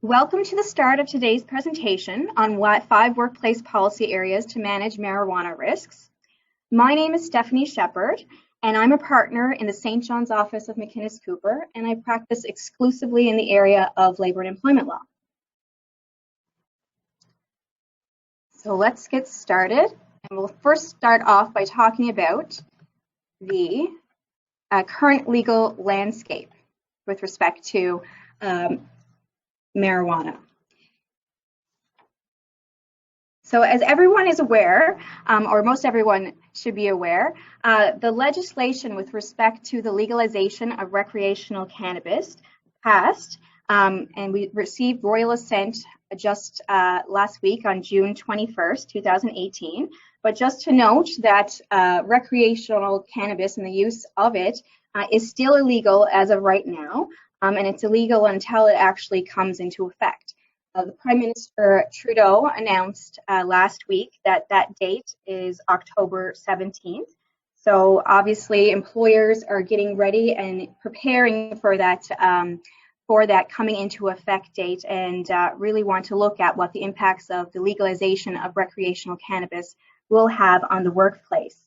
Welcome to the start of today's presentation on 5 workplace policy areas to manage marijuana risks. My name is Stephanie Sheppard, and I'm a partner in the St. John's office of McInnes Cooper, and I practice exclusively in the area of labor and employment law. So let's get started, and we'll first start off by talking about the current legal landscape with respect to marijuana. So as everyone is aware, or most everyone should be aware, the legislation with respect to the legalization of recreational cannabis passed, and we received royal assent just last week on June 21st, 2018. But just to note that recreational cannabis and the use of it is still illegal as of right now. And it's illegal until it actually comes into effect. The Prime Minister Trudeau announced last week that that date is October 17th. So obviously employers are getting ready and preparing for that coming into effect date, and really want to look at what the impacts of the legalization of recreational cannabis will have on the workplace.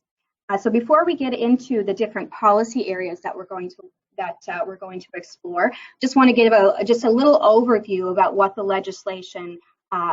So before we get into the different policy areas that we're going to explore, just want to give just a little overview about what the legislation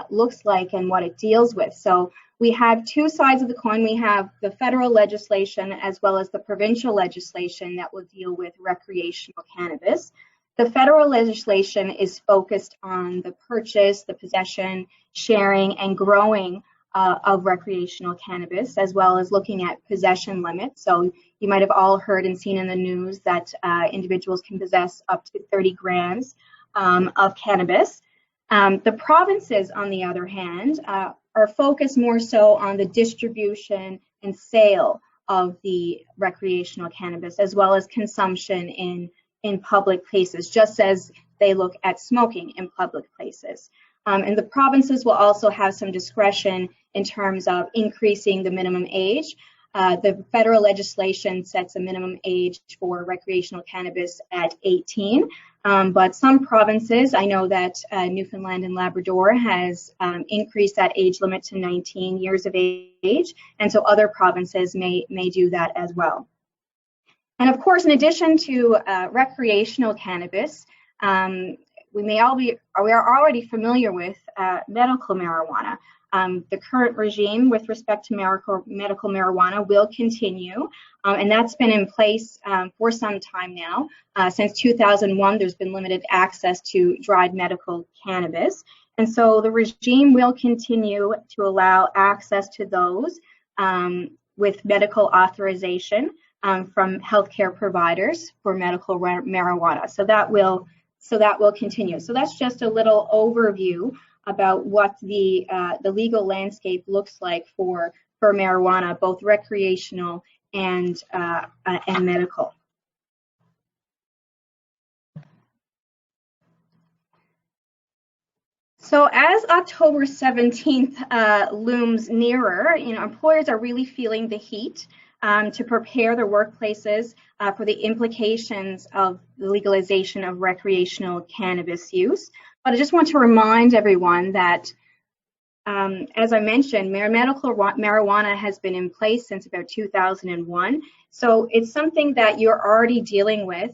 looks like and what it deals with. So we have two sides of the coin. We have the federal legislation as well as the provincial legislation that will deal with recreational cannabis. The federal legislation is focused on the purchase, the possession, sharing, and growing of recreational cannabis, as well as looking at possession limits. So you might have all heard and seen in the news that individuals can possess up to 30 grams of cannabis. The provinces, on the other hand, are focused more so on the distribution and sale of the recreational cannabis, as well as consumption in public places, just as they look at smoking in public places. And the provinces will also have some discretion in terms of increasing the minimum age. The federal legislation sets a minimum age for recreational cannabis at 18, but some provinces, I know that Newfoundland and Labrador has increased that age limit to 19 years of age, and so other provinces may do that as well. And of course, in addition to recreational cannabis, we are already familiar with medical marijuana. The current regime with respect to medical marijuana will continue, and that's been in place for some time now. Since 2001, there's been limited access to dried medical cannabis, and so the regime will continue to allow access to those with medical authorization from healthcare providers for medical marijuana. So that will continue. So that's just a little overview about what the legal landscape looks like for marijuana, both recreational and medical. So as October 17th looms nearer, employers are really feeling the heat to prepare their workplaces for the implications of the legalization of recreational cannabis use. But I just want to remind everyone that, as I mentioned, medical marijuana has been in place since about 2001. So it's something that you're already dealing with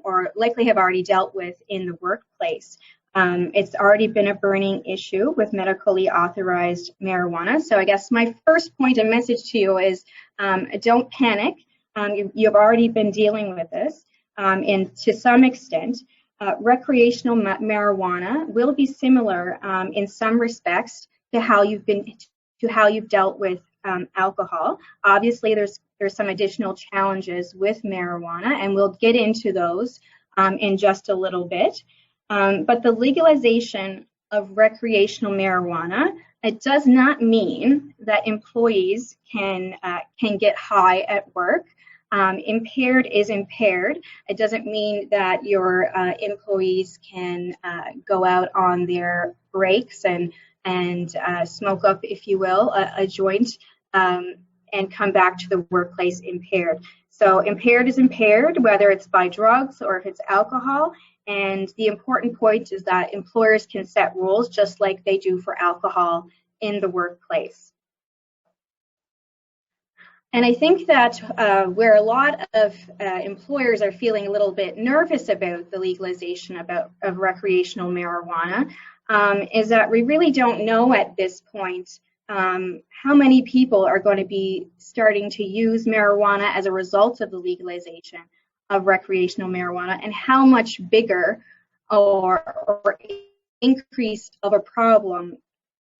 or likely have already dealt with in the workplace. It's already been a burning issue with medically authorized marijuana. So I guess my first point and message to you is don't panic. You've already been dealing with this, and to some extent, recreational marijuana will be similar in some respects to how you've dealt with alcohol. Obviously, there's some additional challenges with marijuana, and we'll get into those in just a little bit. But the legalization of recreational marijuana, it does not mean that employees can get high at work. Impaired is impaired. It doesn't mean that your employees can go out on their breaks and smoke up, if you will, a joint and come back to the workplace impaired. So impaired is impaired, whether it's by drugs or if it's alcohol, And the important point is that employers can set rules just like they do for alcohol in the workplace. And I think that where a lot of employers are feeling a little bit nervous about the legalization of recreational marijuana is that we really don't know at this point how many people are going to be starting to use marijuana as a result of the legalization of recreational marijuana, and how much bigger or increased of a problem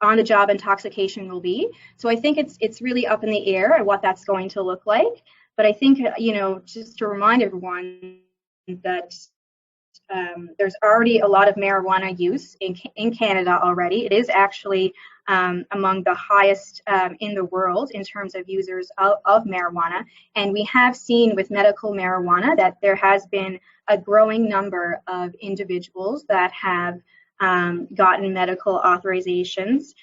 on-the-job intoxication will be. So I think it's really up in the air and what that's going to look like. But I think, you know, just to remind everyone that there's already a lot of marijuana use in Canada already. It is actually among the highest in the world in terms of users of marijuana. And we have seen with medical marijuana that there has been a growing number of individuals that have gotten medical authorizations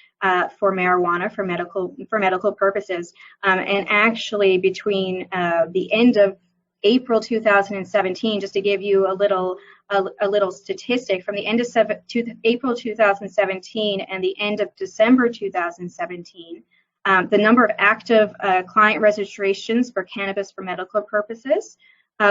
for marijuana for medical purposes. And actually, between the end of April 2017, just to give you a little statistic, from the end of April 2017 and the end of December 2017, the number of active client registrations for cannabis for medical purposes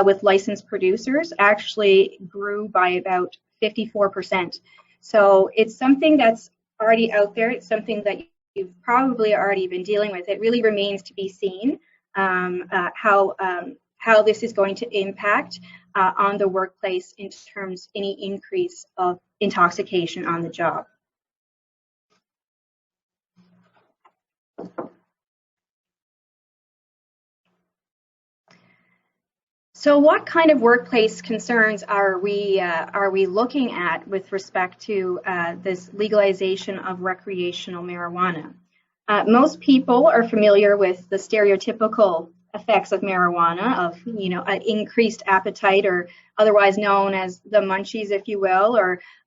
with licensed producers actually grew by about 54%. So it's something that's already out there. It's something that you've probably already been dealing with. It really remains to be seen how this is going to impact on the workplace in terms of any increase of intoxication on the job. So what kind of workplace concerns are we looking at with respect to this legalization of recreational marijuana? Most people are familiar with the stereotypical effects of marijuana, of, you know, an increased appetite, or otherwise known as the munchies, if you will,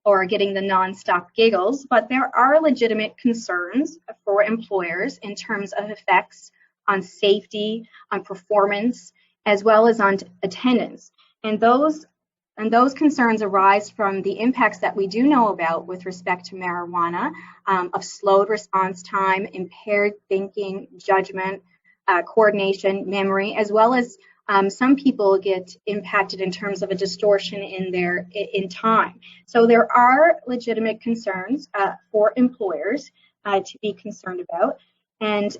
or getting the nonstop giggles. But there are legitimate concerns for employers in terms of effects on safety, on performance, as well as on attendance. And those concerns arise from the impacts that we do know about with respect to marijuana, of slowed response time, impaired thinking, judgment, coordination, memory, as well as some people get impacted in terms of a distortion in time. So there are legitimate concerns for employers to be concerned about. And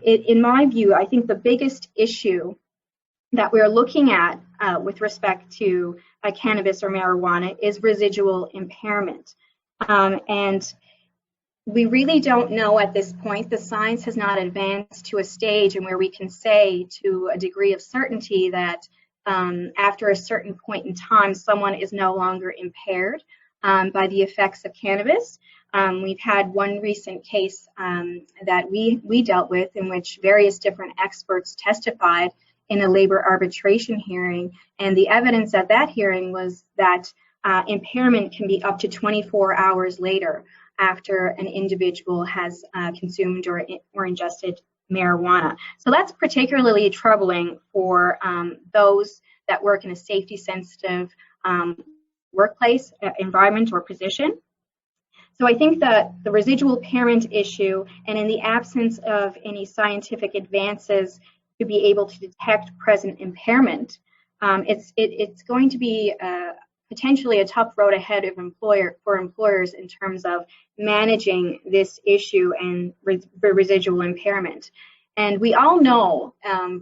in my view, I think the biggest issue that we're looking at with respect to cannabis or marijuana is residual impairment. And we really don't know at this point. The science has not advanced to a stage in where we can say to a degree of certainty that after a certain point in time, someone is no longer impaired by the effects of cannabis. We've had one recent case that we dealt with in which various different experts testified in a labor arbitration hearing, and the evidence at that hearing was that impairment can be up to 24 hours later after an individual has consumed or ingested marijuana. So that's particularly troubling for those that work in a safety-sensitive workplace, environment, or position. So I think that the residual impairment issue, and in the absence of any scientific advances to be able to detect present impairment, it's going to be potentially a tough road ahead for employers in terms of managing this issue and residual impairment. And we all know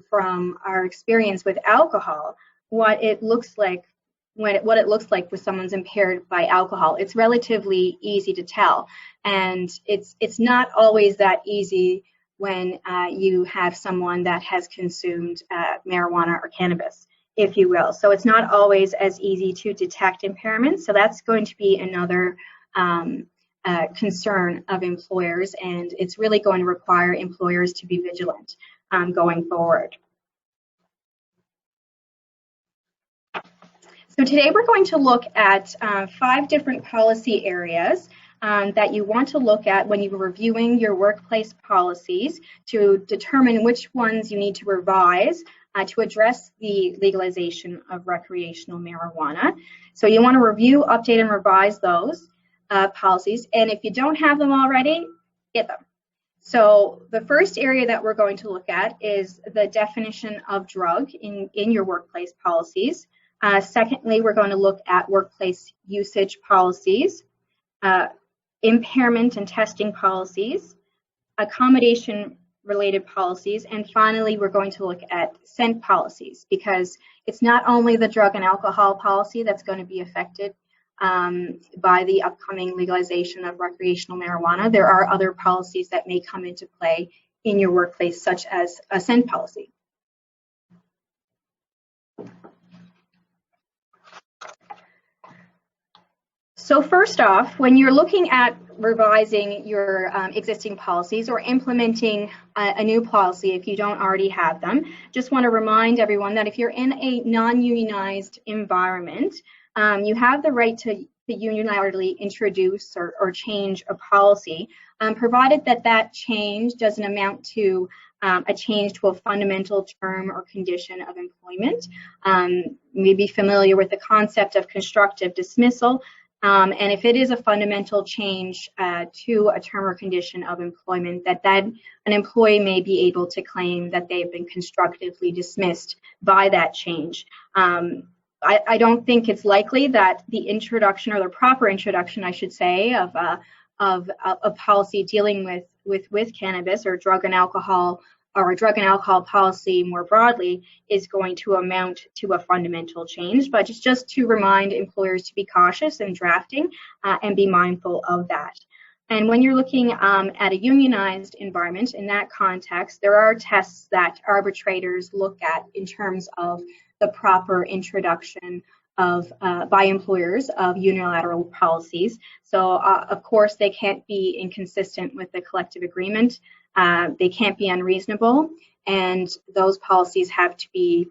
from our experience with alcohol what it looks like when someone's impaired by alcohol. It's relatively easy to tell, and it's not always that easy when you have someone that has consumed marijuana or cannabis, if you will. So it's not always as easy to detect impairment. So that's going to be another concern of employers, and it's really going to require employers to be vigilant going forward. So today we're going to look at 5 different policy areas that you want to look at when you're reviewing your workplace policies to determine which ones you need to revise to address the legalization of recreational marijuana. So you want to review, update, and revise those policies. And if you don't have them already, get them. So the first area that we're going to look at is the definition of drug in your workplace policies. Secondly, we're going to look at workplace usage policies, impairment and testing policies, accommodation-related policies, and finally, we're going to look at scent policies, because it's not only the drug and alcohol policy that's going to be affected by the upcoming legalization of recreational marijuana. There are other policies that may come into play in your workplace, such as a scent policy. So first off, when you're looking at revising your existing policies or implementing a new policy, if you don't already have them, just want to remind everyone that if you're in a non-unionized environment, you have the right to unilaterally introduce or change a policy, provided that that change doesn't amount to a change to a fundamental term or condition of employment. You may be familiar with the concept of constructive dismissal. And if it is a fundamental change to a term or condition of employment, that an employee may be able to claim that they've been constructively dismissed by that change. I don't think it's likely that the introduction, or the proper introduction, I should say, of a policy dealing with cannabis or drug and alcohol, or a drug and alcohol policy more broadly, is going to amount to a fundamental change, but it's just to remind employers to be cautious in drafting and be mindful of that. And when you're looking at a unionized environment, in that context, there are tests that arbitrators look at in terms of the proper introduction of by employers of unilateral policies. So of course, they can't be inconsistent with the collective agreement. They can't be unreasonable, and those policies have to be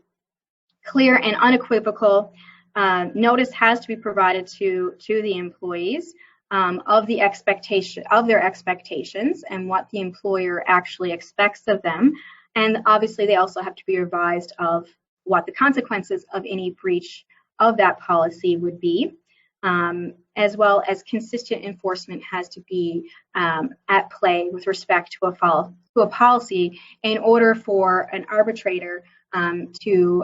clear and unequivocal. Notice has to be provided to the employees of their expectations and what the employer actually expects of them. And obviously, they also have to be advised of what the consequences of any breach of that policy would be. As well as consistent enforcement has to be at play with respect to a policy in order for an arbitrator to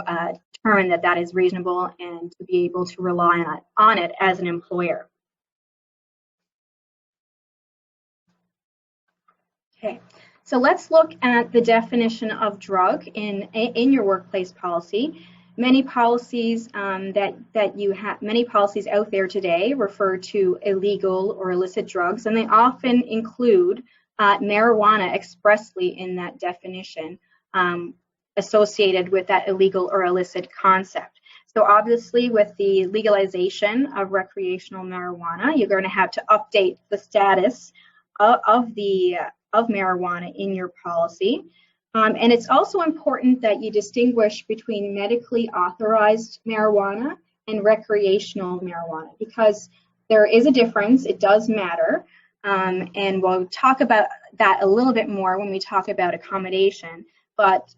determine that that is reasonable and to be able to rely on it as an employer. Okay, so let's look at the definition of drug in your workplace policy. Many policies many policies out there today refer to illegal or illicit drugs, and they often include marijuana expressly in that definition, associated with that illegal or illicit concept. So obviously, with the legalization of recreational marijuana, you're going to have to update the status of marijuana in your policy. And it's also important that you distinguish between medically authorized marijuana and recreational marijuana, because there is a difference. It does matter. And we'll talk about that a little bit more when we talk about accommodation. But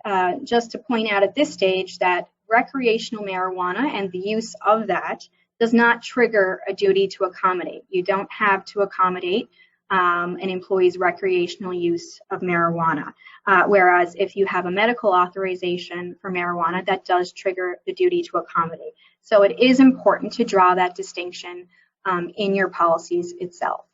just to point out at this stage that recreational marijuana and the use of that does not trigger a duty to accommodate. You don't have to accommodate an employee's recreational use of marijuana. Whereas if you have a medical authorization for marijuana, that does trigger the duty to accommodate. So it is important to draw that distinction in your policies itself.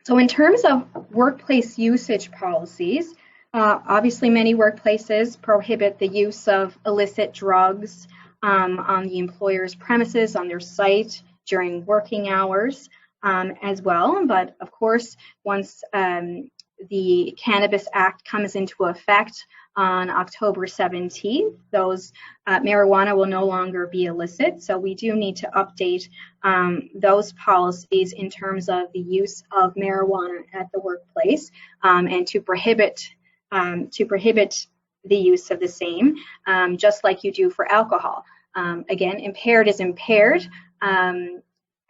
So in terms of workplace usage policies, obviously many workplaces prohibit the use of illicit drugs on the employer's premises, on their site, during working hours as well. But of course, once the Cannabis Act comes into effect on October 17th, those marijuana will no longer be illicit. So we do need to update those policies in terms of the use of marijuana at the workplace and to prohibit the use of the same, just like you do for alcohol. Again, impaired is impaired.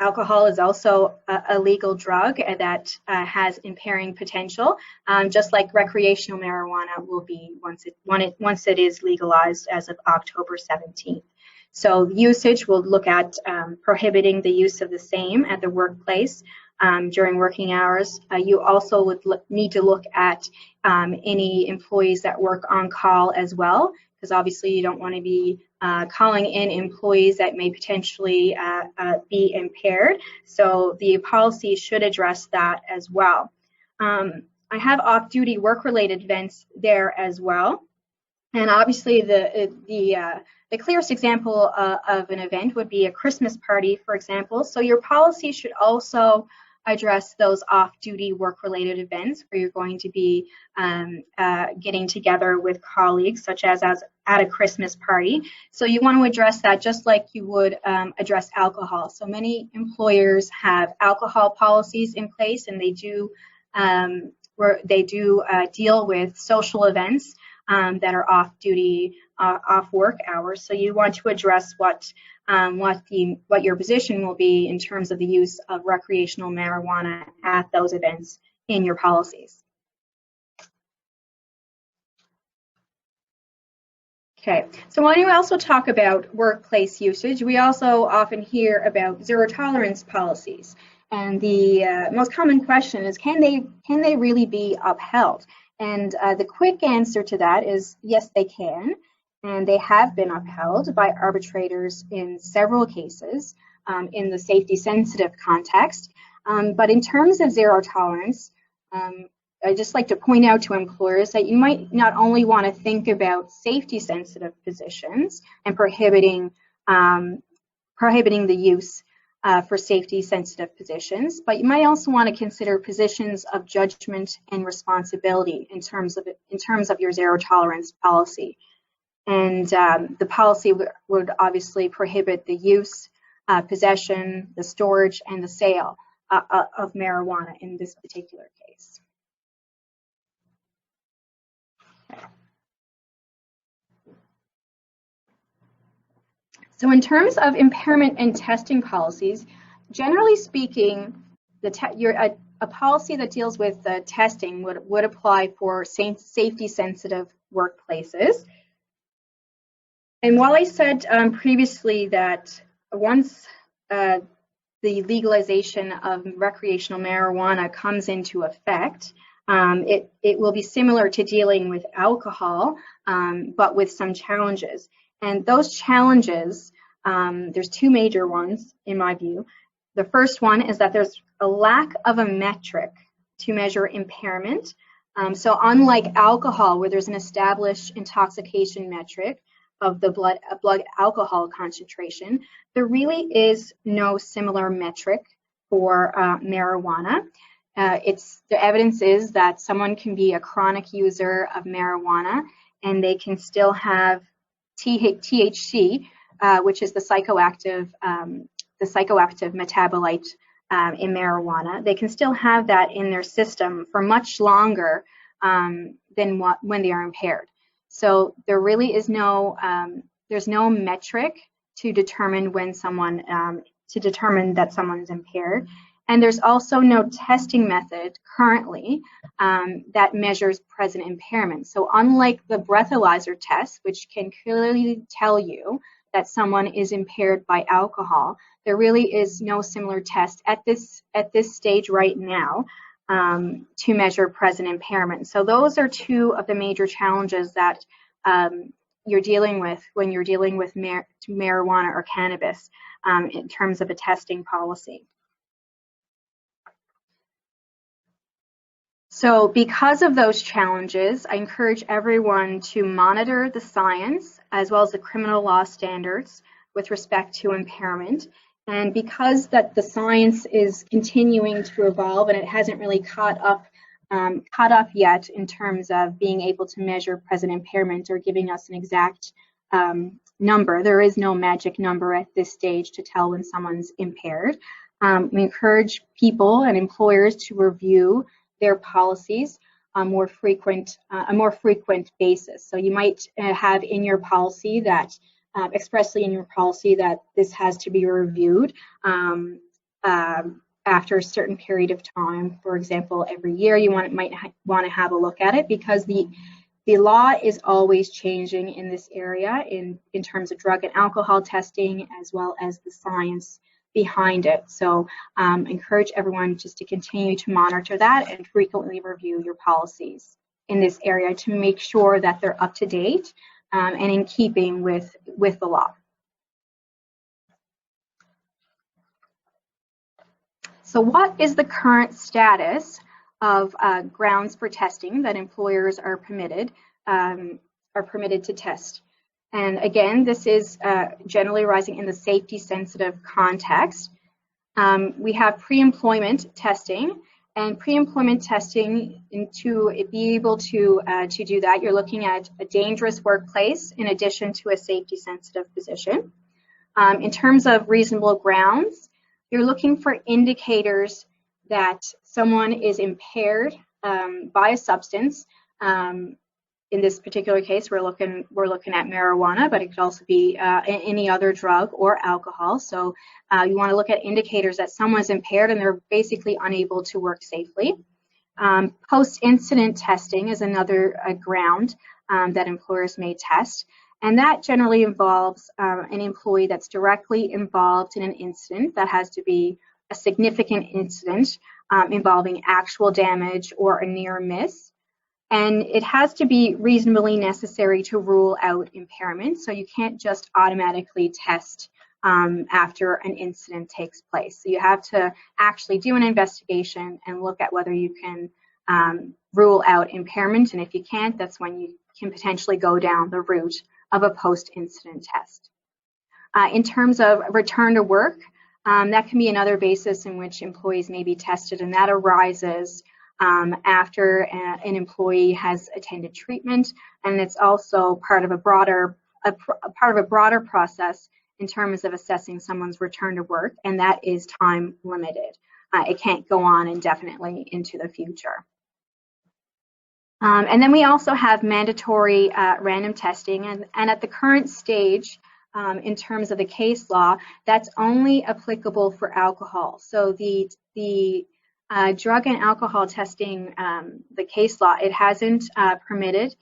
Alcohol is also a legal drug that has impairing potential, just like recreational marijuana will be once it is legalized as of October 17th. So usage, will look at prohibiting the use of the same at the workplace during working hours. You also would need to look at any employees that work on call as well, because obviously you don't want to be calling in employees that may potentially be impaired. So the policy should address that as well. I have off-duty work-related events there as well. And obviously the clearest example of an event would be a Christmas party, for example. So your policy should also address those off-duty work-related events where you're going to be getting together with colleagues, such as at a Christmas party. So you want to address that just like you would address alcohol. So many employers have alcohol policies in place, and they do deal with social events that are off-duty, off work hours. So you want to address what your position will be in terms of the use of recreational marijuana at those events in your policies. Okay, so when we also talk about workplace usage, we also often hear about zero tolerance policies. And the most common question is, can they really be upheld? And the quick answer to that is yes, they can. And they have been upheld by arbitrators in several cases in the safety-sensitive context. But in terms of zero tolerance, I just like to point out to employers that you might not only want to think about safety-sensitive positions and prohibiting the use for safety-sensitive positions, but you might also want to consider positions of judgment and responsibility in terms of your zero tolerance policy. And the policy would obviously prohibit the use, possession, the storage, and the sale of marijuana in this particular case. So in terms of impairment and testing policies, generally speaking, a policy that deals with testing would apply for safety-sensitive workplaces. And while I said previously that once the legalization of recreational marijuana comes into effect, it will be similar to dealing with alcohol, but with some challenges. And those challenges, there's two major ones in my view. The first one is that there's a lack of a metric to measure impairment. So unlike alcohol, where there's an established intoxication metric of the blood alcohol concentration, there really is no similar metric for marijuana. The evidence is that someone can be a chronic user of marijuana and they can still have THC, which is the psychoactive metabolite in marijuana. They can still have that in their system for much longer than when they are impaired. So there really is there's no metric to determine when that someone is impaired. And there's also no testing method currently that measures present impairment. So unlike the breathalyzer test, which can clearly tell you that someone is impaired by alcohol, there really is no similar test at this stage right now to measure present impairment. So those are two of the major challenges that you're dealing with when you're dealing with marijuana or cannabis in terms of a testing policy. So because of those challenges, I encourage everyone to monitor the science as well as the criminal law standards with respect to impairment. And because that the science is continuing to evolve and it hasn't really caught up yet in terms of being able to measure present impairment or giving us an exact number, there is no magic number at this stage to tell when someone's impaired. We encourage people and employers to review their policies on a more frequent basis. So you might have in your policy that expressly in your policy that this has to be reviewed after a certain period of time. For example, every year you might want to have a look at it, because the law is always changing in this area in terms of drug and alcohol testing, as well as the science behind it. So encourage everyone just to continue to monitor that and frequently review your policies in this area to make sure that they're up to date and in keeping with the law. So what is the current status of grounds for testing that employers are permitted to test? And again, this is generally arising in the safety-sensitive context. We have pre-employment testing, and pre-employment testing, to be able to do that, you're looking at a dangerous workplace in addition to a safety-sensitive position. In terms of reasonable grounds, you're looking for indicators that someone is impaired by a substance. In this particular case, we're looking at marijuana, but it could also be any other drug or alcohol. So you want to look at indicators that someone's impaired and they're basically unable to work safely. Post-incident testing is another ground that employers may test. And that generally involves an employee that's directly involved in an incident. That has to be a significant incident involving actual damage or a near miss. And it has to be reasonably necessary to rule out impairment. So you can't just automatically test after an incident takes place. So you have to actually do an investigation and look at whether you can rule out impairment. And if you can't, that's when you can potentially go down the route of a post-incident test. In terms of return to work, that can be another basis in which employees may be tested, and that arises after an employee has attended treatment, and it's also part of a broader process in terms of assessing someone's return to work, and that is time limited. It can't go on indefinitely into the future. And then we also have mandatory random testing, and at the current stage, in terms of the case law, that's only applicable for alcohol. So the drug and alcohol testing, the case law, it hasn't permitted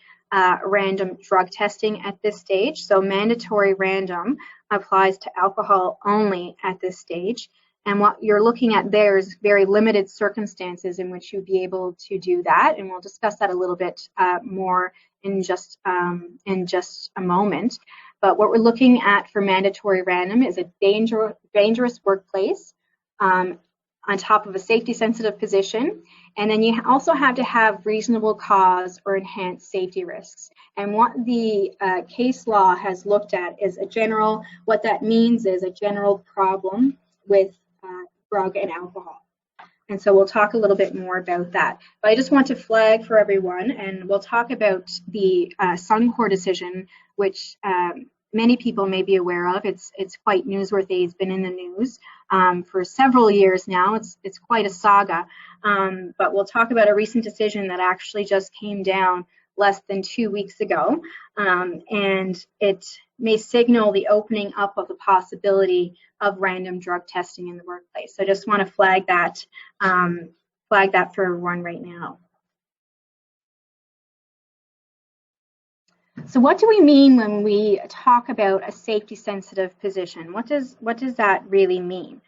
random drug testing at this stage. So mandatory random applies to alcohol only at this stage. And what you're looking at there is very limited circumstances in which you'd be able to do that. And we'll discuss that a little bit more in just a moment. But what we're looking at for mandatory random is a dangerous workplace on top of a safety-sensitive position. And then you also have to have reasonable cause or enhanced safety risks. And what the case law has looked at is what that means is a general problem with drug and alcohol. And so we'll talk a little bit more about that. But I just want to flag for everyone, and we'll talk about the Suncor decision, which many people may be aware of. It's quite newsworthy. It's been in the news for several years now. It's quite a saga. But we'll talk about a recent decision that actually just came down less than 2 weeks ago. And it may signal the opening up of the possibility of random drug testing in the workplace. So I just want to flag that for everyone right now. So what do we mean when we talk about a safety-sensitive position? What does that really mean?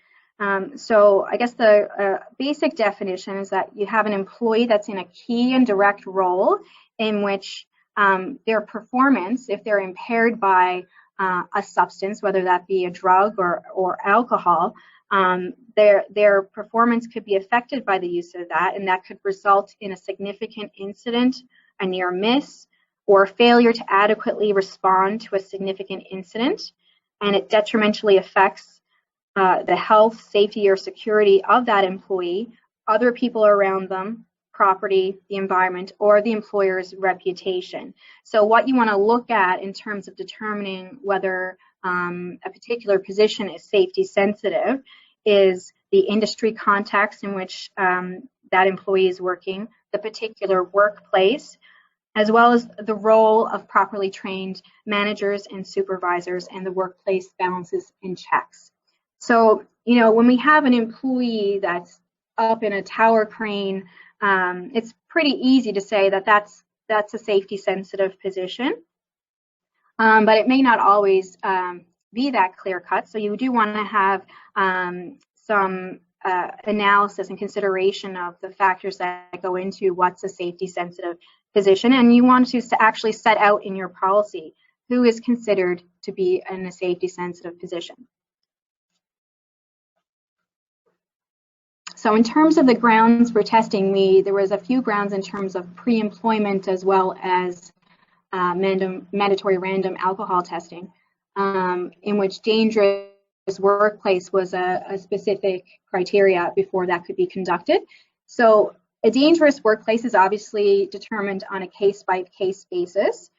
So I guess the basic definition is that you have an employee that's in a key and direct role in which their performance, if they're impaired by a substance, whether that be a drug or alcohol, their performance could be affected by the use of that, and that could result in a significant incident, a near miss, or failure to adequately respond to a significant incident, and it detrimentally affects the health, safety, or security of that employee, other people around them, property, the environment, or the employer's reputation. So what you want to look at in terms of determining whether a particular position is safety sensitive is the industry context in which that employee is working, the particular workplace, as well as the role of properly trained managers and supervisors and the workplace balances and checks. So, you know, when we have an employee that's up in a tower crane, it's pretty easy to say that that's a safety sensitive position, but it may not always be that clear cut. So you do want to have some analysis and consideration of the factors that go into what's a safety sensitive position, and you want to actually set out in your policy who is considered to be in a safety sensitive position. So in terms of the grounds for testing, there was a few grounds in terms of pre-employment as well as mandatory random alcohol testing, in which dangerous workplace was a specific criteria before that could be conducted. So a dangerous workplace is obviously determined on a case-by-case basis.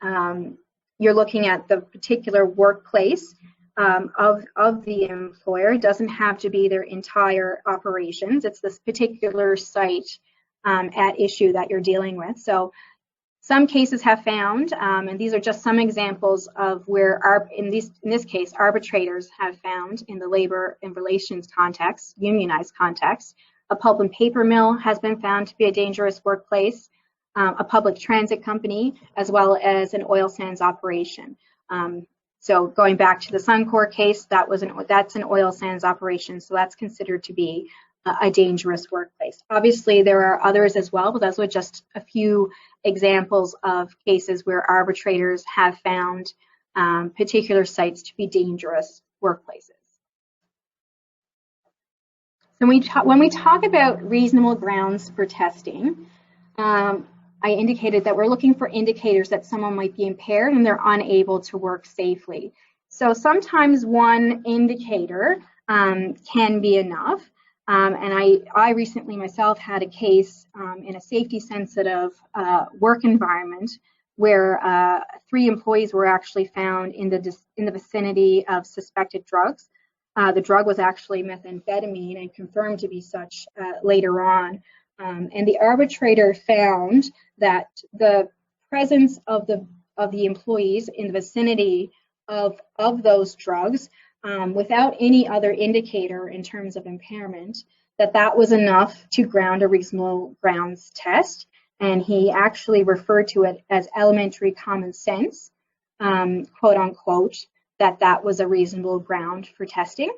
You're looking at the particular workplace of the employer. It doesn't have to be their entire operations. It's this particular site at issue that you're dealing with. So some cases have found, and these are just some examples of where, in this case, arbitrators have found in the labor and relations context, unionized context, a pulp and paper mill has been found to be a dangerous workplace, a public transit company, as well as an oil sands operation. So going back to the Suncor case, that's an oil sands operation, so that's considered to be a dangerous workplace. Obviously, there are others as well, but those were just a few examples of cases where arbitrators have found particular sites to be dangerous workplaces. So when we talk about reasonable grounds for testing, I indicated that we're looking for indicators that someone might be impaired and they're unable to work safely. So sometimes one indicator can be enough. And I recently myself had a case in a safety sensitive work environment where 3 employees were actually found in the vicinity of suspected drugs. The drug was actually methamphetamine and confirmed to be such later on. And the arbitrator found that the presence of the employees in the vicinity of those drugs, without any other indicator in terms of impairment, that was enough to ground a reasonable grounds test. And he actually referred to it as elementary common sense, quote unquote, that was a reasonable ground for testing.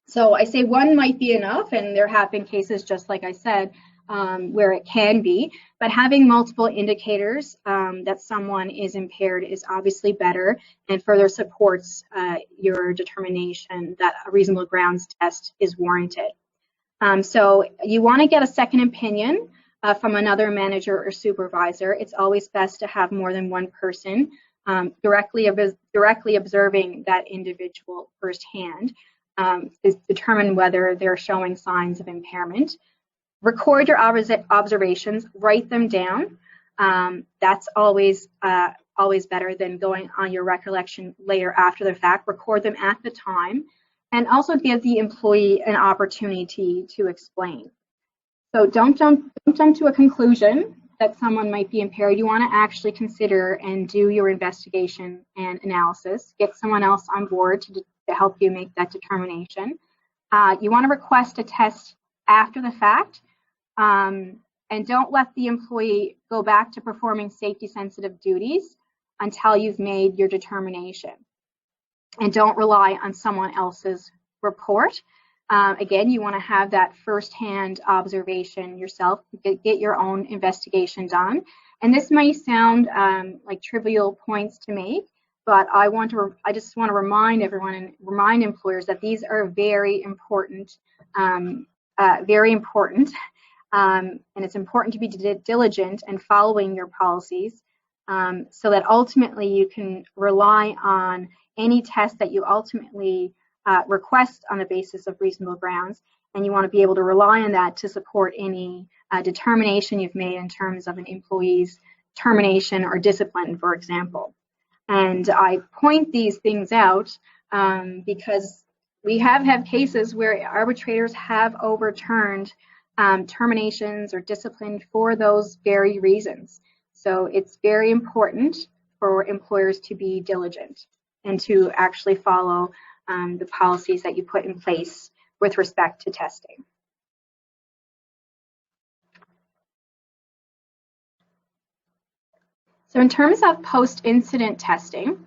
So I say one might be enough, and there have been cases, just like I said, where it can be, but having multiple indicators that someone is impaired is obviously better and further supports your determination that a reasonable grounds test is warranted. So you want to get a second opinion from another manager or supervisor. It's always best to have more than one person directly observing that individual firsthand to determine whether they're showing signs of impairment. Record your observations, write them down. That's always better than going on your recollection later after the fact. Record them at the time, and also give the employee an opportunity to explain. So don't jump to a conclusion that someone might be impaired. You want to actually consider and do your investigation and analysis. Get someone else on board to help you make that determination. You want to request a test after the fact. And don't let the employee go back to performing safety sensitive duties until you've made your determination. And don't rely on someone else's report. Again, you want to have that firsthand observation yourself, get your own investigation done. And this may sound like trivial points to make, but I just want to remind everyone and remind employers that these are very important, and it's important to be diligent in following your policies so that ultimately you can rely on any test that you ultimately request on the basis of reasonable grounds, and you want to be able to rely on that to support any determination you've made in terms of an employee's termination or discipline, for example. And I point these things out because we have had cases where arbitrators have overturned terminations or discipline for those very reasons. So it's very important for employers to be diligent and to actually follow the policies that you put in place with respect to testing. So in terms of post-incident testing,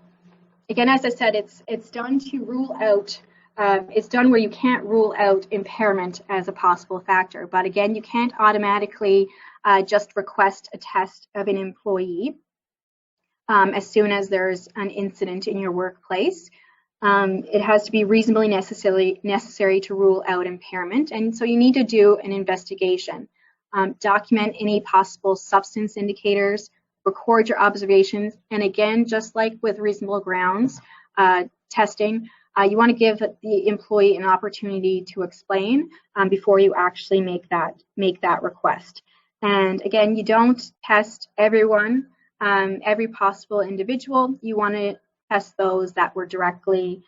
again, as I said, it's done to rule out, it's done where you can't rule out impairment as a possible factor. But again, you can't automatically just request a test of an employee as soon as there's an incident in your workplace. It has to be reasonably necessary to rule out impairment. And so you need to do an investigation, document any possible substance indicators, record your observations, and again, just like with reasonable grounds testing, you want to give the employee an opportunity to explain before you actually make that request. And again, you don't test everyone, every possible individual. You want to test those that were directly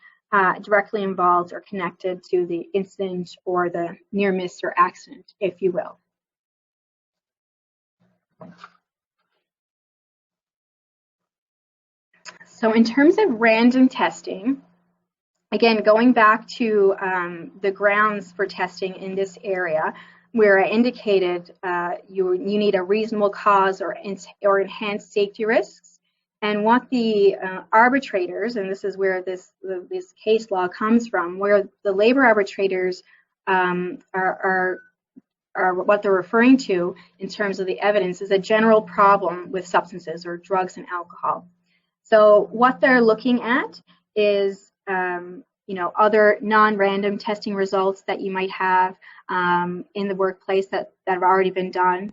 involved or connected to the incident or the near miss or accident, if you will. So in terms of random testing, again, going back to the grounds for testing in this area, where I indicated you need a reasonable cause or enhanced safety risks, and what the arbitrators, and this is where this case law comes from, where the labor arbitrators are what they're referring to in terms of the evidence is a general problem with substances or drugs and alcohol. So what they're looking at is, other non-random testing results that you might have in the workplace that have already been done,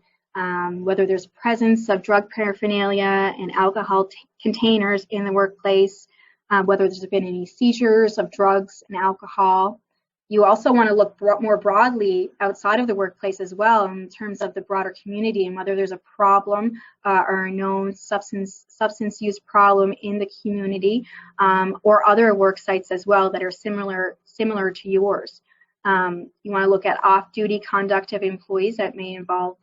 whether there's presence of drug paraphernalia and alcohol containers in the workplace, whether there's been any seizures of drugs and alcohol. You also want to look more broadly outside of the workplace as well in terms of the broader community and whether there's a problem or a known substance use problem in the community or other work sites as well that are similar to yours. You want to look at off-duty conduct of employees that may involve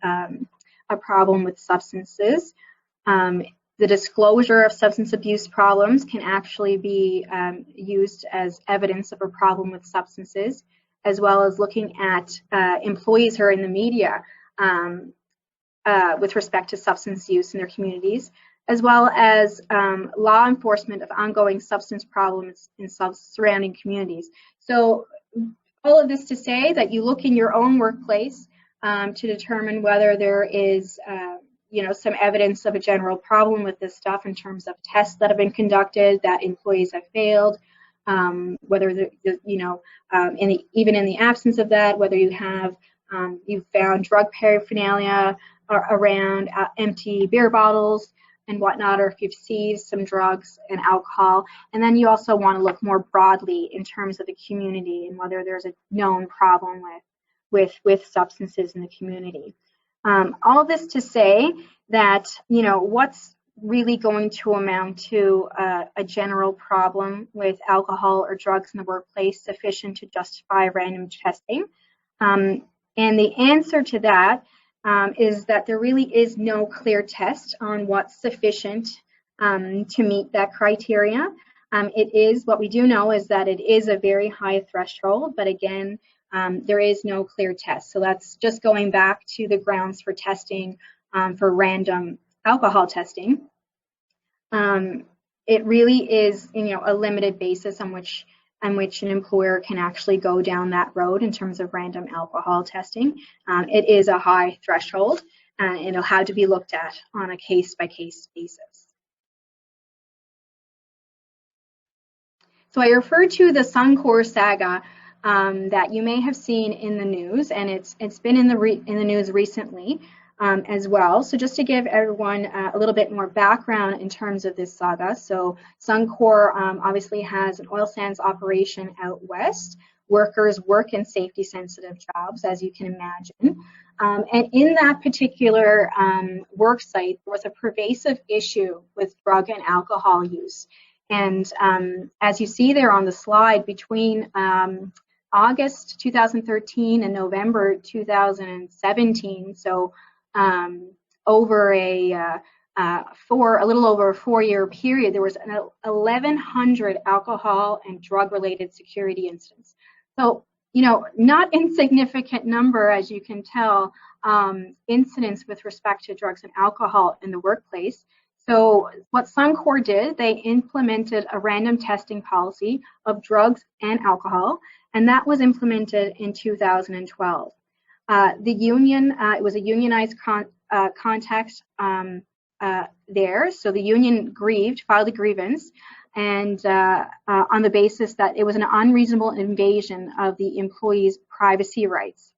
a problem with substances. The disclosure of substance abuse problems can actually be used as evidence of a problem with substances, as well as looking at employees who are in the media with respect to substance use in their communities, as well as law enforcement of ongoing substance problems in surrounding communities. So all of this to say that you look in your own workplace to determine whether there is some evidence of a general problem with this stuff in terms of tests that have been conducted that employees have failed, whether even in the absence of that, whether you've found drug paraphernalia around empty beer bottles and whatnot, or if you've seized some drugs and alcohol. And then you also want to look more broadly in terms of the community and whether there's a known problem with substances in the community. All of this to say that, what's really going to amount to a general problem with alcohol or drugs in the workplace sufficient to justify random testing? And the answer to that is that there really is no clear test on what's sufficient to meet that criteria. What we do know is that it is a very high threshold, but again, there is no clear test. So that's just going back to the grounds for testing for random alcohol testing. It really is, a limited basis on which an employer can actually go down that road in terms of random alcohol testing. It is a high threshold, and it'll have to be looked at on a case-by-case basis. So I referred to the Suncor saga that you may have seen in the news, and it's been in the news recently as well. So just to give everyone a little bit more background in terms of this saga. So Suncor obviously has an oil sands operation out west. Workers work in safety sensitive jobs, as you can imagine. And in that particular work site, there was a pervasive issue with drug and alcohol use. And as you see there on the slide, between August 2013 and November 2017, so over a for a little over a 4-year period, there was 1,100 alcohol and drug-related security incidents. So, not insignificant number, as you can tell, incidents with respect to drugs and alcohol in the workplace. So what Suncor did, they implemented a random testing policy of drugs and alcohol, and that was implemented in 2012. The union, it was a unionized context there, so the union filed a grievance, and on the basis that it was an unreasonable invasion of the employees' privacy rights.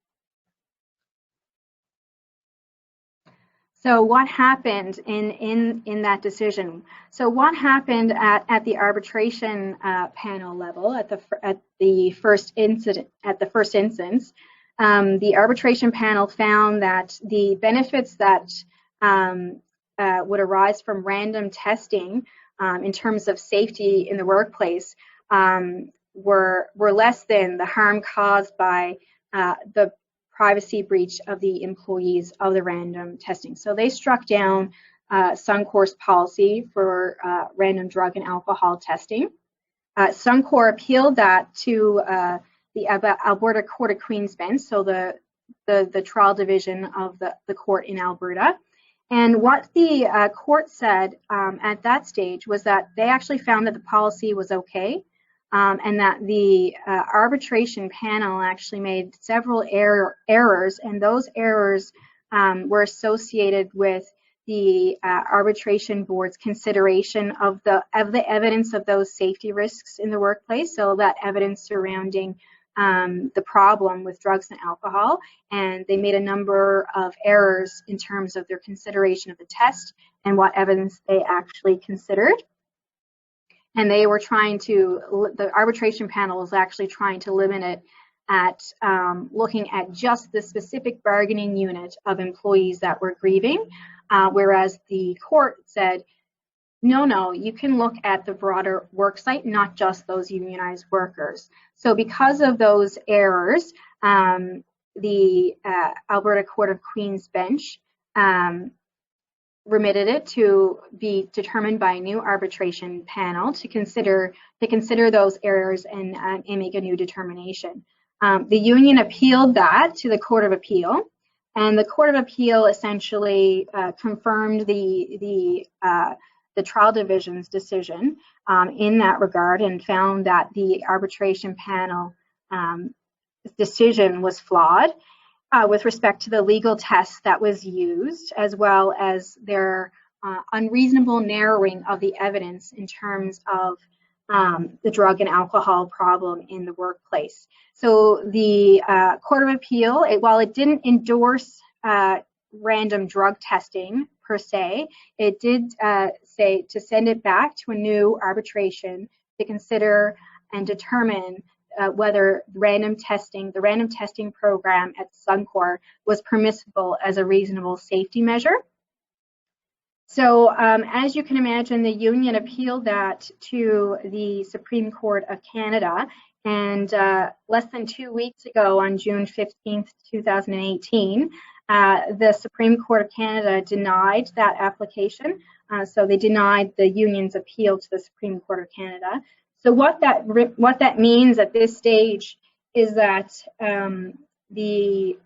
So what happened in that decision? So what happened at the arbitration panel level at the first instance? The arbitration panel found that the benefits that would arise from random testing in terms of safety in the workplace were less than the harm caused by the privacy breach of the employees of the random testing. So they struck down Suncor's policy for random drug and alcohol testing. Suncor appealed that to the Alberta Court of Queen's Bench, so the trial division of the court in Alberta. And what the court said at that stage was that they actually found that the policy was okay, and that the arbitration panel actually made several errors, and those errors were associated with the arbitration board's consideration of the evidence of those safety risks in the workplace, so that evidence surrounding the problem with drugs and alcohol, and they made a number of errors in terms of their consideration of the test and what evidence they actually considered. And they were the arbitration panel was actually trying to limit it at looking at just the specific bargaining unit of employees that were grieving, whereas the court said, no, you can look at the broader work site, not just those unionized workers. So because of those errors, the Alberta Court of Queen's Bench remitted it to be determined by a new arbitration panel to consider those errors and make a new determination. The union appealed that to the Court of Appeal, and the Court of Appeal essentially confirmed the trial division's decision in that regard, and found that the arbitration panel decision was flawed with respect to the legal test that was used, as well as their unreasonable narrowing of the evidence in terms of the drug and alcohol problem in the workplace. So the Court of Appeal, while it didn't endorse random drug testing per se, it did say to send it back to a new arbitration to consider and determine whether the random testing program at Suncor was permissible as a reasonable safety measure. So as you can imagine, the union appealed that to the Supreme Court of Canada, and less than 2 weeks ago, on June 15th, 2018, the Supreme Court of Canada denied that application. So they denied the union's appeal to the Supreme Court of Canada. So what that means at this stage is that the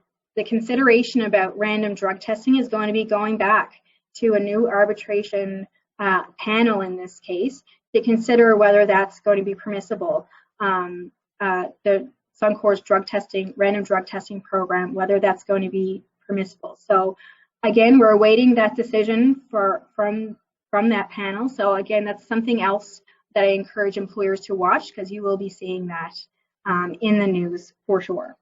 consideration about random drug testing is going to be going back to a new arbitration panel in this case to consider whether that's going to be permissible. The Suncor's random drug testing program, whether that's going to be permissible. So again, we're awaiting that decision from that panel. So again, that's something else that I encourage employers to watch, because you will be seeing that in the news for sure.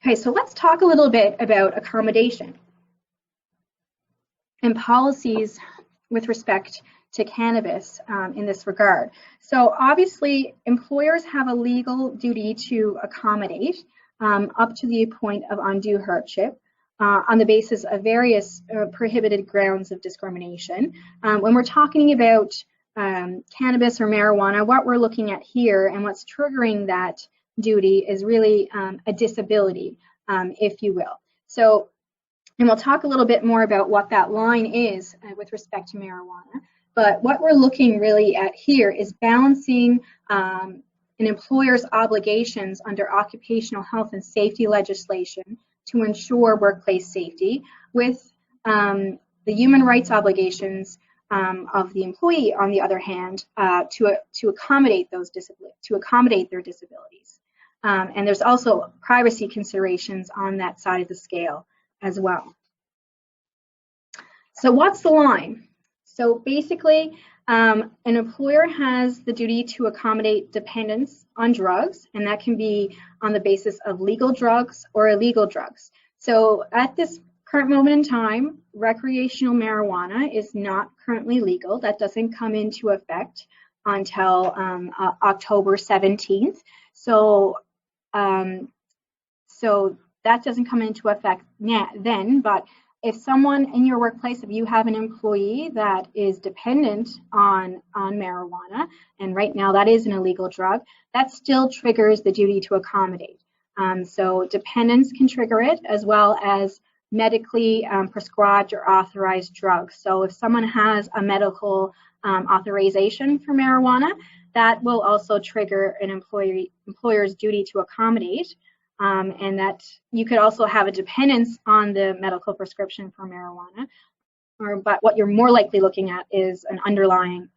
Okay, so let's talk a little bit about accommodation and policies with respect to cannabis in this regard. So obviously, employers have a legal duty to accommodate up to the point of undue hardship on the basis of various prohibited grounds of discrimination. When we're talking about cannabis or marijuana, what we're looking at here and what's triggering that duty is really a disability, if you will. So And we'll talk a little bit more about what that line is with respect to marijuana. But what we're looking really at here is balancing an employer's obligations under occupational health and safety legislation to ensure workplace safety with the human rights obligations of the employee, on the other hand, to accommodate their disabilities. And there's also privacy considerations on that side of the scale as well. So what's the line? So basically, an employer has the duty to accommodate dependents on drugs, and that can be on the basis of legal drugs or illegal drugs. So at this current moment in time, recreational marijuana is not currently legal. That doesn't come into effect until October 17th. So that doesn't come into effect then, but if someone in your workplace, if you have an employee that is dependent on marijuana, and right now that is an illegal drug, that still triggers the duty to accommodate. So dependents can trigger it, as well as medically prescribed or authorized drugs. So if someone has a medical authorization for marijuana, that will also trigger an employer's duty to accommodate. And that you could also have a dependence on the medical prescription for marijuana, but what you're more likely looking at is an underlying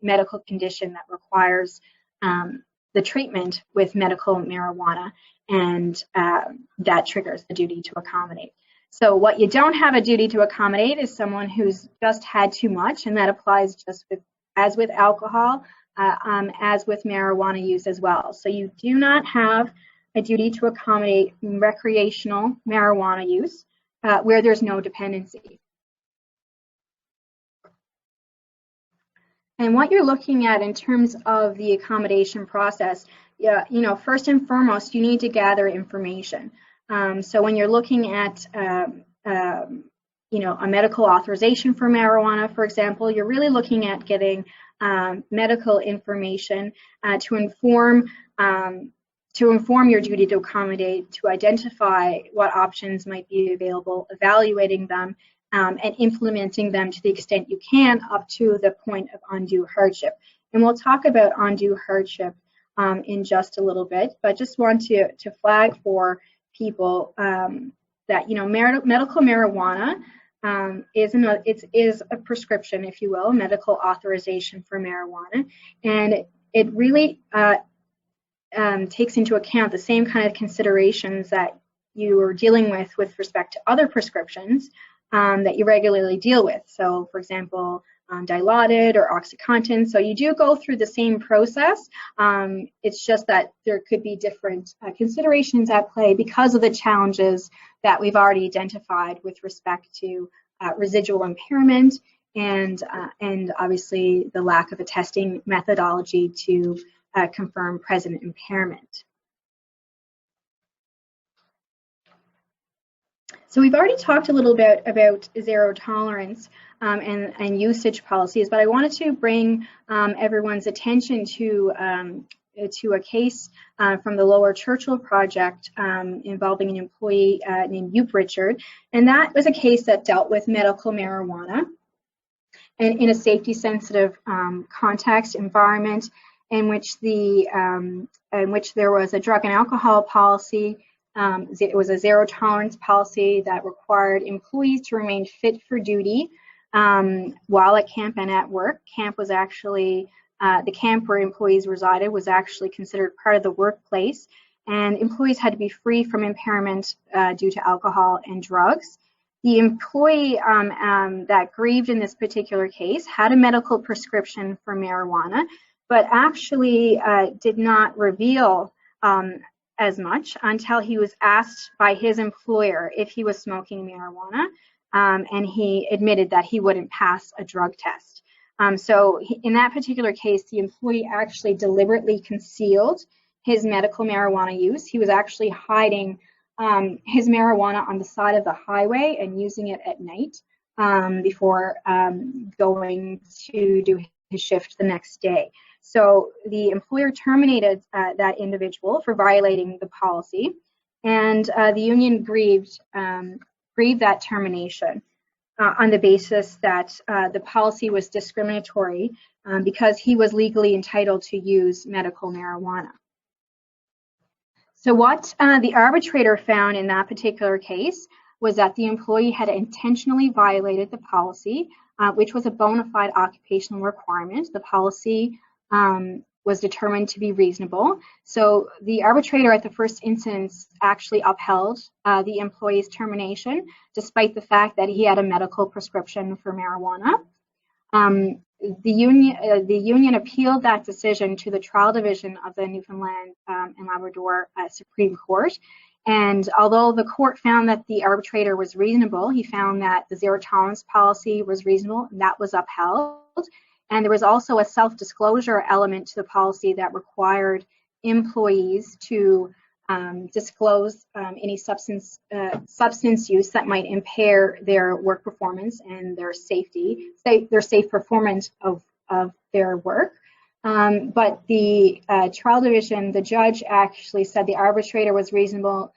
medical condition that requires the treatment with medical marijuana, and that triggers the duty to accommodate. So what you don't have a duty to accommodate is someone who's just had too much, and that applies just as with alcohol, as with marijuana use as well. So you do not have a duty to accommodate recreational marijuana use where there's no dependency. And what you're looking at in terms of the accommodation process, first and foremost, you need to gather information. So when you're looking at a medical authorization for marijuana, for example, you're really looking at getting medical information to inform your duty to accommodate, to identify what options might be available, evaluating them, and implementing them to the extent you can up to the point of undue hardship. And we'll talk about undue hardship in just a little bit, but just want to flag for people that medical marijuana is a prescription, if you will, medical authorization for marijuana, and it really takes into account the same kind of considerations that you are dealing with respect to other prescriptions that you regularly deal with. So, for example, Dilaudid or OxyContin. So you do go through the same process. It's just that there could be different considerations at play because of the challenges that we've already identified with respect to residual impairment and obviously the lack of a testing methodology to confirm present impairment. So we've already talked a little bit about zero tolerance and usage policies, but I wanted to bring everyone's attention to a case from the Lower Churchill project involving an employee named Uprichard, and that was a case that dealt with medical marijuana and in a safety-sensitive context environment in which there was a drug and alcohol policy. It was a zero tolerance policy that required employees to remain fit for duty while at camp and at work. Camp was actually, the camp where employees resided was actually considered part of the workplace, and employees had to be free from impairment due to alcohol and drugs. The employee that grieved in this particular case had a medical prescription for marijuana, but actually did not reveal as much until he was asked by his employer if he was smoking marijuana, and he admitted that he wouldn't pass a drug test. So in that particular case, the employee actually deliberately concealed his medical marijuana use. He was actually hiding his marijuana on the side of the highway and using it at night before going to do his shift the next day. So the employer terminated that individual for violating the policy, and the union grieved retrieve that termination on the basis that the policy was discriminatory because he was legally entitled to use medical marijuana. So what the arbitrator found in that particular case was that the employee had intentionally violated the policy, which was a bona fide occupational requirement. The policy was determined to be reasonable. So the arbitrator at the first instance actually upheld the employee's termination, despite the fact that he had a medical prescription for marijuana. The union appealed that decision to the trial division of the Newfoundland and Labrador Supreme Court. And although the court found that the arbitrator was reasonable, he found that the zero tolerance policy was reasonable, and that was upheld. And there was also a self-disclosure element to the policy that required employees to disclose any substance use that might impair their work performance and their safe performance of their work. But the trial division, the judge actually said the arbitrator was reasonable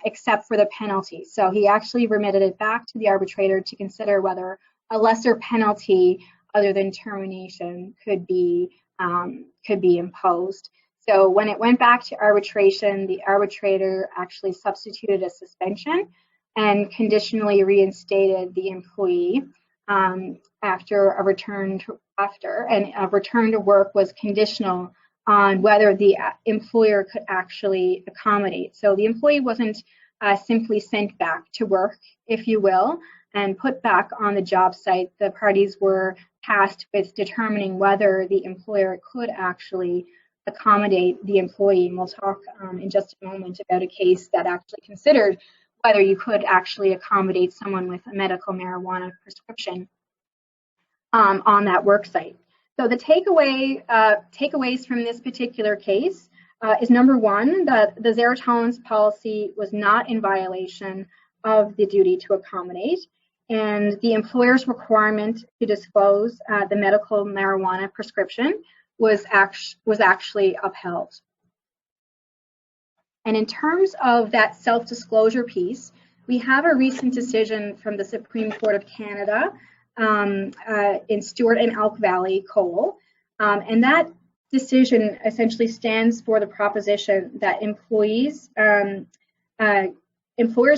except for the penalty. So he actually remitted it back to the arbitrator to consider whether a lesser penalty other than termination could be imposed. So when it went back to arbitration, the arbitrator actually substituted a suspension and conditionally reinstated the employee after a return to work was conditional on whether the employer could actually accommodate. So the employee wasn't simply sent back to work, if you will, and put back on the job site. The parties were tasked with determining whether the employer could actually accommodate the employee. And we'll talk in just a moment about a case that actually considered whether you could actually accommodate someone with a medical marijuana prescription on that work site. So the takeaways from this particular case is number one, that the zero tolerance policy was not in violation of the duty to accommodate, and the employer's requirement to disclose the medical marijuana prescription was actually upheld. And in terms of that self-disclosure piece, we have a recent decision from the Supreme Court of Canada in Stewart and Elk Valley Coal, and that decision essentially stands for the proposition that employers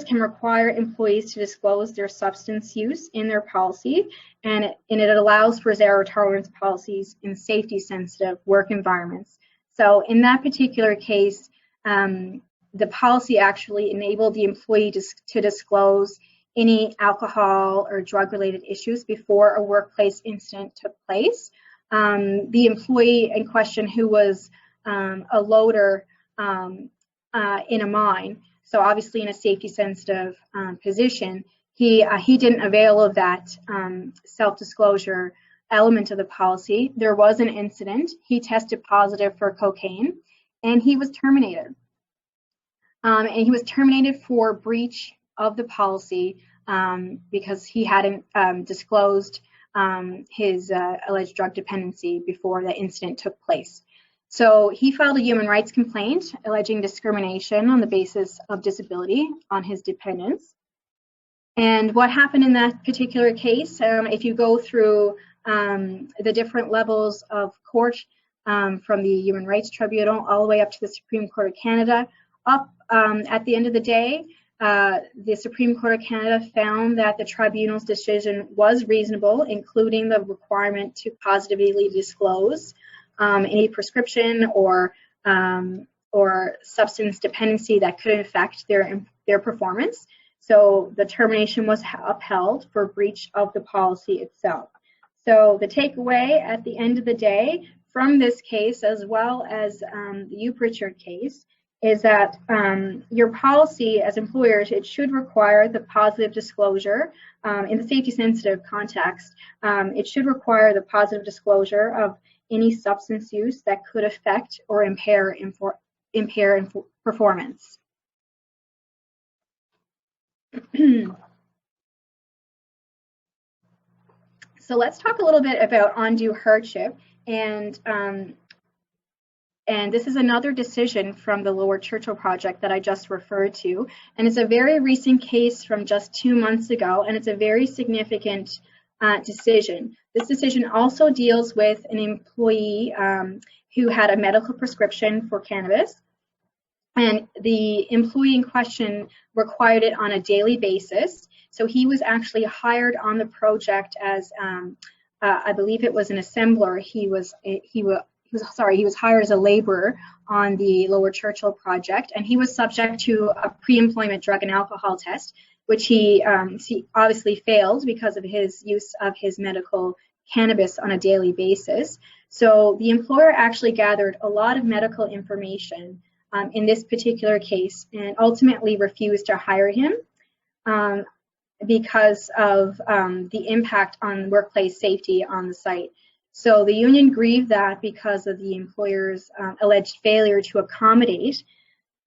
can require employees to disclose their substance use in their policy, and it allows for zero tolerance policies in safety sensitive work environments. So in that particular case, the policy actually enabled the employee to disclose any alcohol or drug related issues before a workplace incident took place. The employee in question, who was a loader in a mine, so obviously in a safety sensitive position, he didn't avail of that self-disclosure element of the policy. There was an incident. He tested positive for cocaine, and he was terminated. And he was terminated for breach of the policy because he hadn't disclosed his alleged drug dependency before the incident took place. So he filed a human rights complaint alleging discrimination on the basis of disability on his dependents. And what happened in that particular case, if you go through the different levels of court, from the Human Rights Tribunal all the way up to the Supreme Court of Canada, at the end of the day, the Supreme Court of Canada found that the tribunal's decision was reasonable, including the requirement to positively disclose any prescription or substance dependency that could affect their performance. So the termination was upheld for breach of the policy itself. So the takeaway at the end of the day from this case, as well as the Uprichard case, is that your policy as employers, it should require the positive disclosure in the safety sensitive context. It should require the positive disclosure of any substance use that could affect or impair performance. So let's talk a little bit about undue hardship. And And this is another decision from the Lower Churchill project that I just referred to. And it's a very recent case from just 2 months ago, and it's a very significant decision. This decision also deals with an employee who had a medical prescription for cannabis. And the employee in question required it on a daily basis. So he was actually hired on the project as, I believe it was an assembler. He was hired as a laborer on the Lower Churchill project, and he was subject to a pre-employment drug and alcohol test, which he obviously failed because of his use of his medical cannabis on a daily basis. So the employer actually gathered a lot of medical information in this particular case and ultimately refused to hire him because of the impact on workplace safety on the site. So the union grieved that because of the employer's alleged failure to accommodate.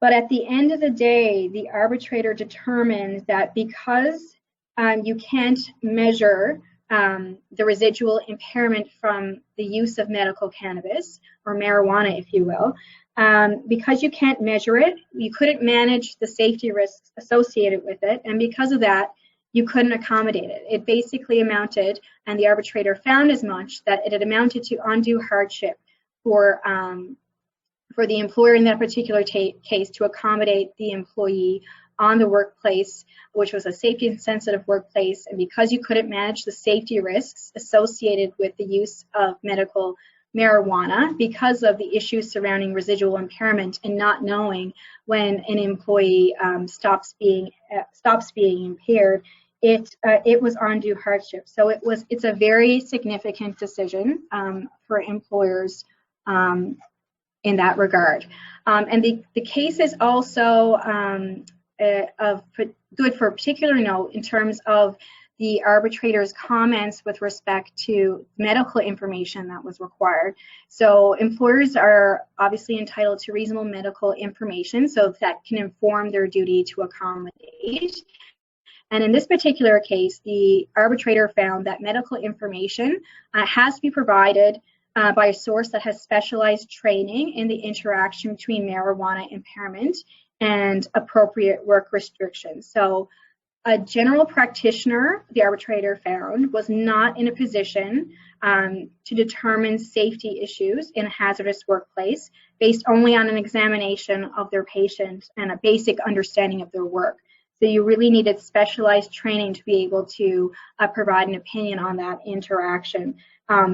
But at the end of the day, the arbitrator determined that because you can't measure the residual impairment from the use of medical cannabis, or marijuana, if you will, because you can't measure it, you couldn't manage the safety risks associated with it, and because of that, you couldn't accommodate it. It basically amounted, and the arbitrator found as much, that it had amounted to undue hardship for the employer in that particular case to accommodate the employee on the workplace, which was a safety and sensitive workplace, and because you couldn't manage the safety risks associated with the use of medical marijuana because of the issues surrounding residual impairment and not knowing when an employee stops being impaired, it was undue hardship. So it's a very significant decision for employers in that regard. And the case is also good for a particular note in terms of the arbitrator's comments with respect to medical information that was required. So employers are obviously entitled to reasonable medical information so that can inform their duty to accommodate. And in this particular case, the arbitrator found that medical information has to be provided by a source that has specialized training in the interaction between marijuana impairment and appropriate work restrictions. So a general practitioner, the arbitrator found, was not in a position to determine safety issues in a hazardous workplace based only on an examination of their patient and a basic understanding of their work. So you really needed specialized training to be able to provide an opinion on that interaction.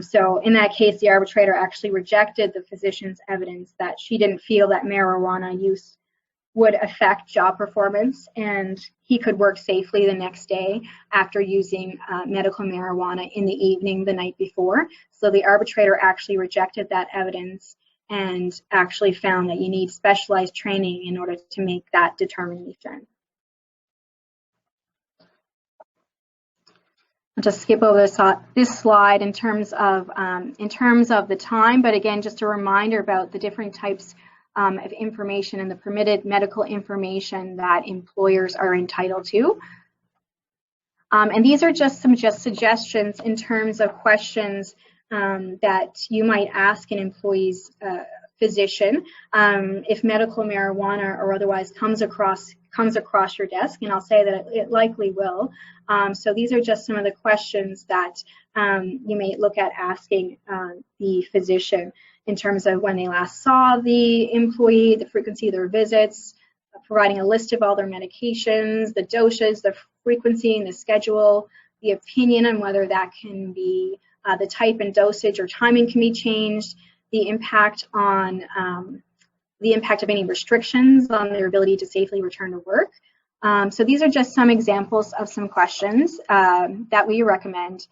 So in that case, the arbitrator actually rejected the physician's evidence that she didn't feel that marijuana use would affect job performance and he could work safely the next day after using medical marijuana in the evening the night before. So the arbitrator actually rejected that evidence and actually found that you need specialized training in order to make that determination. I'll just skip over this slide in terms of the time, but again, just a reminder about the different types of information and the permitted medical information that employers are entitled to. And these are just some suggestions in terms of questions that you might ask an employee's physician if medical marijuana or otherwise comes across your desk, and I'll say that it likely will. So these are just some of the questions that you may look at asking the physician in terms of when they last saw the employee, the frequency of their visits, providing a list of all their medications, the doses, the frequency and the schedule, the opinion on whether that can be the type and dosage or timing can be changed, the impact on the impact of any restrictions on their ability to safely return to work. So these are just some examples of some questions that we recommend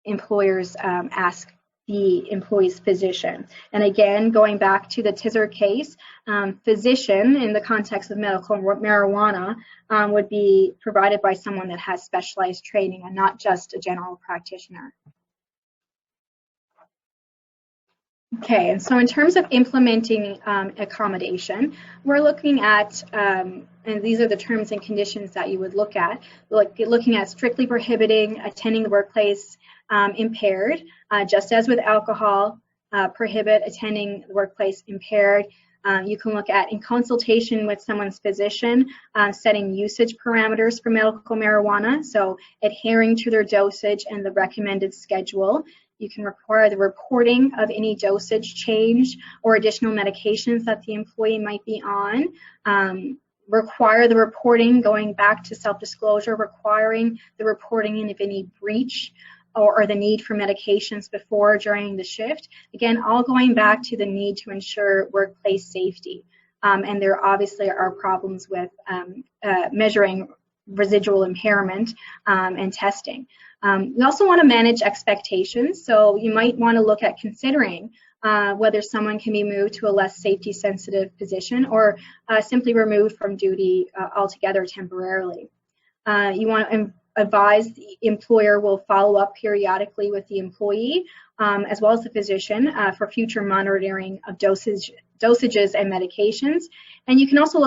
employers ask the employee's physician. And again, going back to the Tizard case, physician in the context of medical marijuana would be provided by someone that has specialized training and not just a general practitioner. Okay, and so in terms of implementing accommodation, we're looking at, and these are the terms and conditions that you would look at, looking at strictly prohibiting attending the workplace impaired, just as with alcohol, prohibit attending the workplace impaired. You can look at, in consultation with someone's physician, setting usage parameters for medical marijuana, so adhering to their dosage and the recommended schedule. You can require the reporting of any dosage change or additional medications that the employee might be on. Require the reporting, going back to self-disclosure, requiring the reporting of any breach or the need for medications before or during the shift. Again, all going back to the need to ensure workplace safety. And there obviously are problems with measuring residual impairment and testing. We also want to manage expectations. So you might want to look at considering whether someone can be moved to a less safety sensitive position or simply removed from duty altogether temporarily. You want to advise the employer will follow up periodically with the employee as well as the physician for future monitoring of dosages and medications. And you can also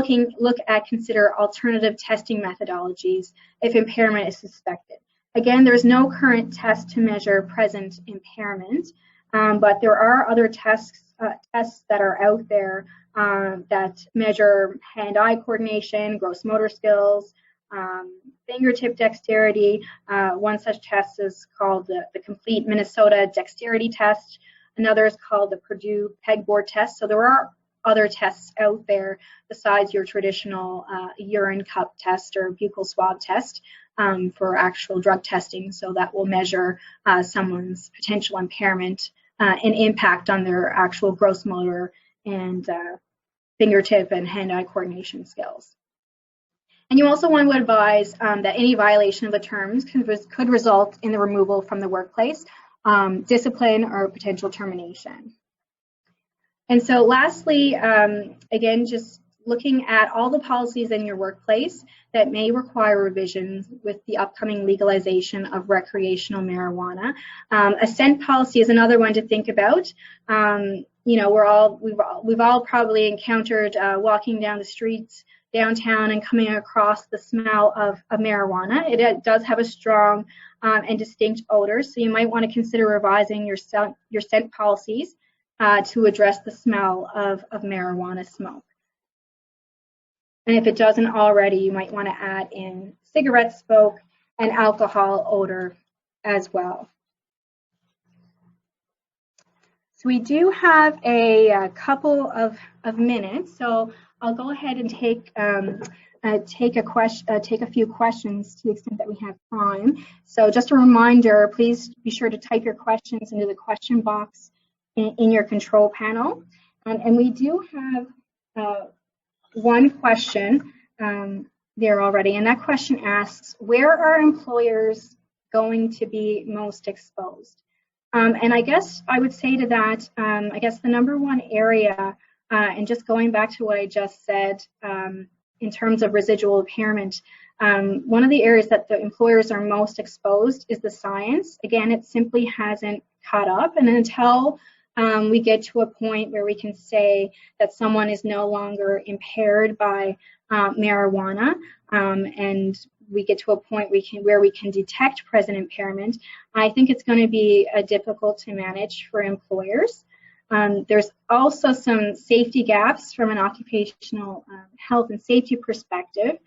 consider alternative testing methodologies if impairment is suspected. Again, there's no current test to measure present impairment, but there are other tests that are out there that measure hand-eye coordination, gross motor skills, fingertip dexterity. One such test is called the Complete Minnesota Dexterity Test. Another is called the Purdue Pegboard Test. So there are other tests out there besides your traditional urine cup test or buccal swab test for actual drug testing. So that will measure someone's potential impairment and impact on their actual gross motor and fingertip and hand-eye coordination skills. And you also want to advise that any violation of the terms could result in the removal from the workplace, discipline, or potential termination. And so lastly, again, just looking at all the policies in your workplace that may require revisions with the upcoming legalization of recreational marijuana. A scent policy is another one to think about. You know, we've all probably encountered walking down the streets downtown and coming across the smell of marijuana. It does have a strong and distinct odor, so you might want to consider revising your scent policies to address the smell of marijuana smoke. And if it doesn't already, you might want to add in cigarette smoke and alcohol odor as well. So we do have a couple of minutes, so I'll go ahead and take a few questions to the extent that we have time. So just a reminder, please be sure to type your questions into the question box in your control panel. And we do have one question there already, and that question asks, where are employers going to be most exposed? And I guess I would say to that, I guess the number one area, and just going back to what I just said in terms of residual impairment, one of the areas that the employers are most exposed is the science. Again, it simply hasn't caught up, and until we get to a point where we can say that someone is no longer impaired by marijuana, and we get to a point where we can detect present impairment, I think it's going to be difficult to manage for employers. There's also some safety gaps from an occupational health and safety perspective.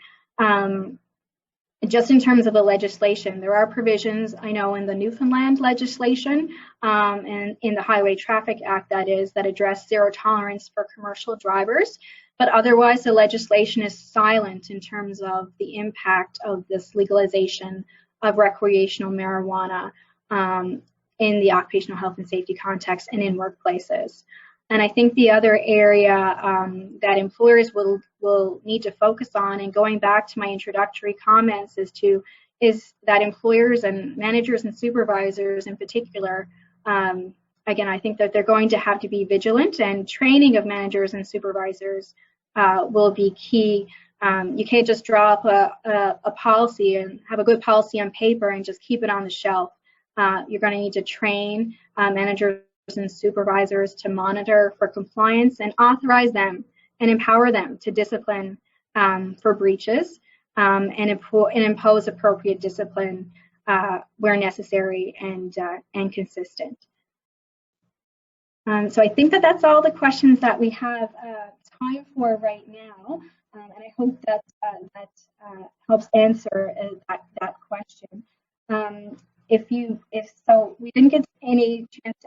Just in terms of the legislation, there are provisions, I know, in the Newfoundland legislation and in the Highway Traffic Act, that address zero tolerance for commercial drivers. But otherwise, the legislation is silent in terms of the impact of this legalization of recreational marijuana in the occupational health and safety context and in workplaces. And I think the other area that employers will need to focus on, and going back to my introductory comments, is that employers and managers and supervisors in particular, again, I think that they're going to have to be vigilant, and training of managers and supervisors will be key. You can't just draw up a policy and have a good policy on paper and just keep it on the shelf. You're going to need to train managers and supervisors to monitor for compliance and authorize them and empower them to discipline for breaches and impose appropriate discipline where necessary and consistent. So I think that that's all the questions that we have time for right now, and I hope that helps answer that question. If so, we didn't get any chance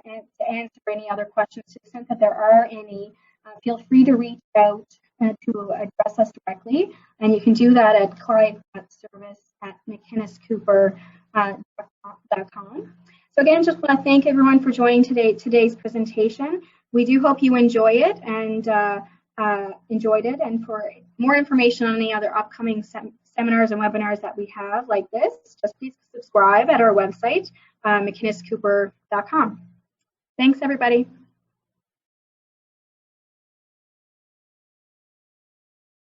to answer any other questions. To the extent that there are any, feel free to reach out to address us directly, and you can do that at client.service@McInnesCooper.com. So again, just want to thank everyone for joining today's presentation. We do hope you enjoy it and enjoyed it. And for more information on any other upcoming seminars and webinars that we have like this, just please subscribe at our website, McInnesCooper.com. Thanks, everybody.